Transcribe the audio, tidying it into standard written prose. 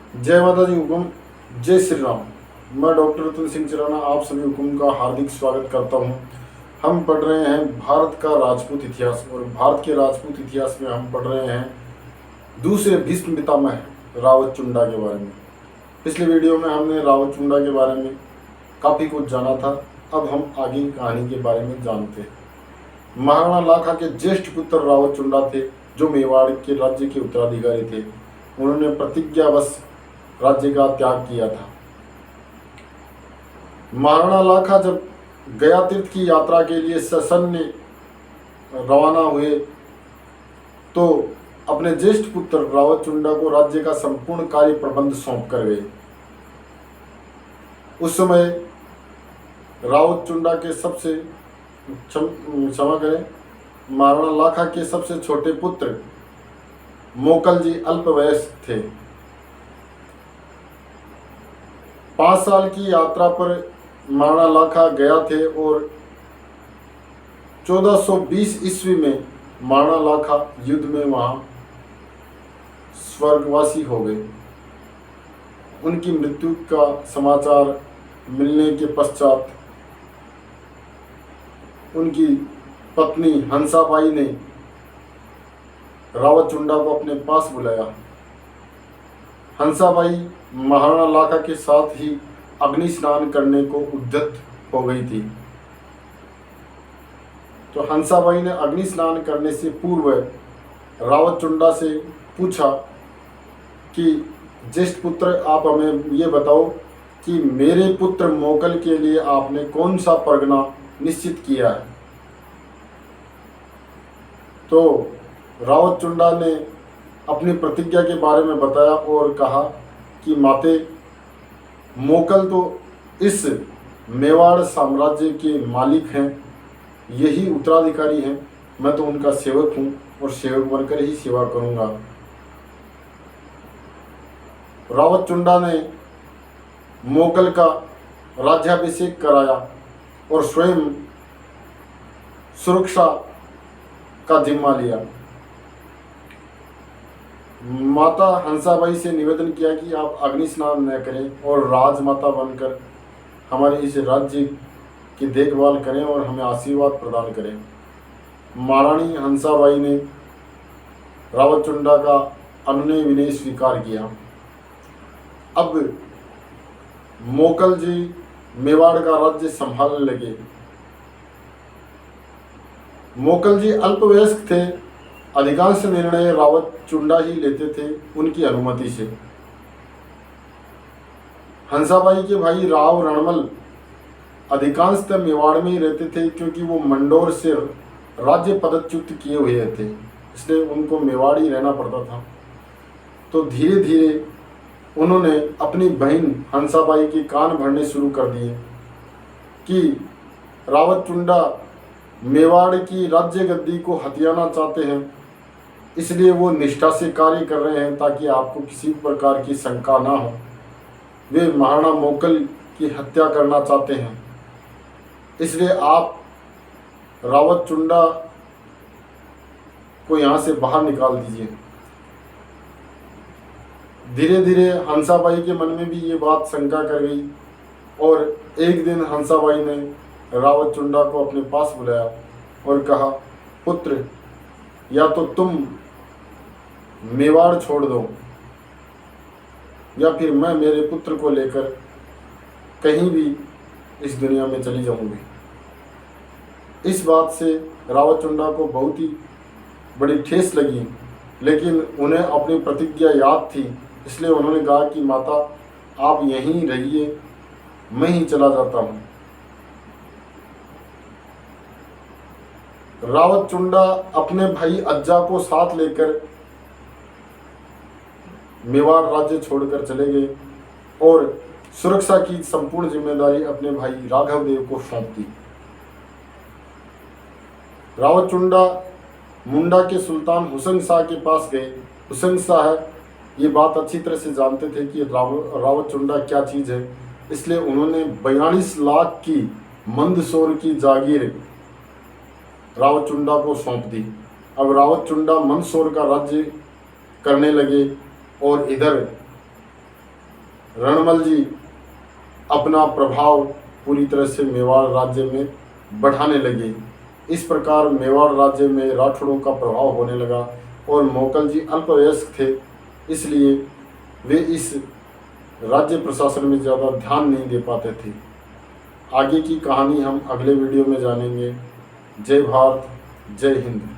जय माता दी हुकुम। जय श्री राम। मैं डॉक्टर रतन सिंह चिराना आप सभी हुकुम का हार्दिक स्वागत करता हूं। हम पढ़ रहे हैं भारत का राजपूत इतिहास, और भारत के राजपूत इतिहास में हम पढ़ रहे हैं दूसरे भीष्म पितामह रावत चुंडा के बारे में। पिछले वीडियो में हमने रावत चुंडा के बारे में काफ़ी कुछ जाना था। अब हम आगे की कहानी के बारे में जानते हैं। महाराणा लाखा के ज्येष्ठ पुत्र रावत चुंडा थे, जो मेवाड़ के राज्य के उत्तराधिकारी थे। उन्होंने प्रतिज्ञावश राज्य का त्याग किया था। महाराणा लाखा जब गया तीर्थ की यात्रा के लिए ससैन्य रवाना हुए तो अपने ज्येष्ठ पुत्र रावत चुंडा को राज्य का संपूर्ण कार्य प्रबंध सौंप कर गए। उस समय रावत चुंडा के सबसे क्षमा करें महाराणा लाखा के सबसे छोटे पुत्र मोकल जी अल्पवयस्क थे। 5 साल की यात्रा पर महाराणा लाखा गया थे और 1420 ईस्वी में महाराणा लाखा युद्ध में वहां स्वर्गवासी हो गए। उनकी मृत्यु का समाचार मिलने के पश्चात उनकी पत्नी हंसाबाई ने रावत चुंडा को अपने पास बुलाया। हंसाबाई महाराणा लाखा के साथ ही अग्नि स्नान करने को उद्यत हो गई थी। तो हंसाबाई ने अग्नि स्नान करने से पूर्व रावत चुंडा से पूछा कि ज्येष्ठ पुत्र, आप हमें ये बताओ कि मेरे पुत्र मोकल के लिए आपने कौन सा परगना निश्चित किया है। तो रावत चुंडा ने अपनी प्रतिज्ञा के बारे में बताया और कहा कि माते, मोकल तो इस मेवाड़ साम्राज्य के मालिक हैं, यही उत्तराधिकारी हैं। मैं तो उनका सेवक हूँ और सेवक बनकर ही सेवा करूँगा। रावत चुंडा ने मोकल का राज्याभिषेक कराया और स्वयं सुरक्षा का जिम्मा लिया। माता हंसाबाई से निवेदन किया कि आप अग्नि स्नान न करें और राजमाता बनकर हमारे इस राज्य की देखभाल करें और हमें आशीर्वाद प्रदान करें। महारानी हंसाबाई ने रावत चुंडा का अनुनय विनय स्वीकार किया। अब मोकल जी मेवाड़ का राज्य संभालने लगे। मोकल जी अल्पवयस्क थे। अधिकांश निर्णय रावत चुंडा ही लेते थे उनकी अनुमति से। हंसाबाई के भाई राव रणमल अधिकांशतः मेवाड़ में ही रहते थे, क्योंकि वो मंडोर से राज्य पदच्युत किए हुए थे, इसलिए उनको मेवाड़ ही रहना पड़ता था। तो धीरे धीरे उन्होंने अपनी बहन हंसाबाई के कान भरने शुरू कर दिए कि रावत चुंडा मेवाड़ की राज्य गद्दी को हथियाना चाहते हैं, इसलिए वो निष्ठा से कार्य कर रहे हैं ताकि आपको किसी प्रकार की शंका ना हो। वे महाराणा मोकल की हत्या करना चाहते हैं, इसलिए आप रावत चुंडा को यहाँ से बाहर निकाल दीजिए। धीरे धीरे हंसाबाई के मन में भी ये बात शंका कर गई और एक दिन हंसाबाई ने रावत चुंडा को अपने पास बुलाया और कहा, पुत्र, या तो तुम मेवाड़ छोड़ दो या फिर मैं मेरे पुत्र को लेकर कहीं भी इस दुनिया में चली जाऊंगी। इस बात से रावत चुंडा को बहुत ही बड़ी ठेस लगी, लेकिन उन्हें अपनी प्रतिज्ञा याद थी, इसलिए उन्होंने कहा कि माता, आप यहीं रहिए, मैं ही चला जाता हूँ। रावत चुंडा अपने भाई अज्जा को साथ लेकर मेवाड़ राज्य छोड़कर चले गए और सुरक्षा की संपूर्ण जिम्मेदारी अपने भाई राघव देव को सौंप दी। रावत चुंडा मुंडा के सुल्तान हुसैन शाह के पास गए। हुसैन शाह ये बात अच्छी तरह से जानते थे कि रावत चुंडा क्या चीज़ है, इसलिए उन्होंने 42 लाख की मंदसौर की जागीर रावत चुंडा को सौंप दी। अब रावत चुंडा मंदसौर का राज्य करने लगे और इधर रणमल जी अपना प्रभाव पूरी तरह से मेवाड़ राज्य में बढ़ाने लगे। इस प्रकार मेवाड़ राज्य में राठौड़ों का प्रभाव होने लगा और मोकल जी अल्पवयस्क थे, इसलिए वे इस राज्य प्रशासन में ज़्यादा ध्यान नहीं दे पाते थे। आगे की कहानी हम अगले वीडियो में जानेंगे। जय भारत, जय हिंद।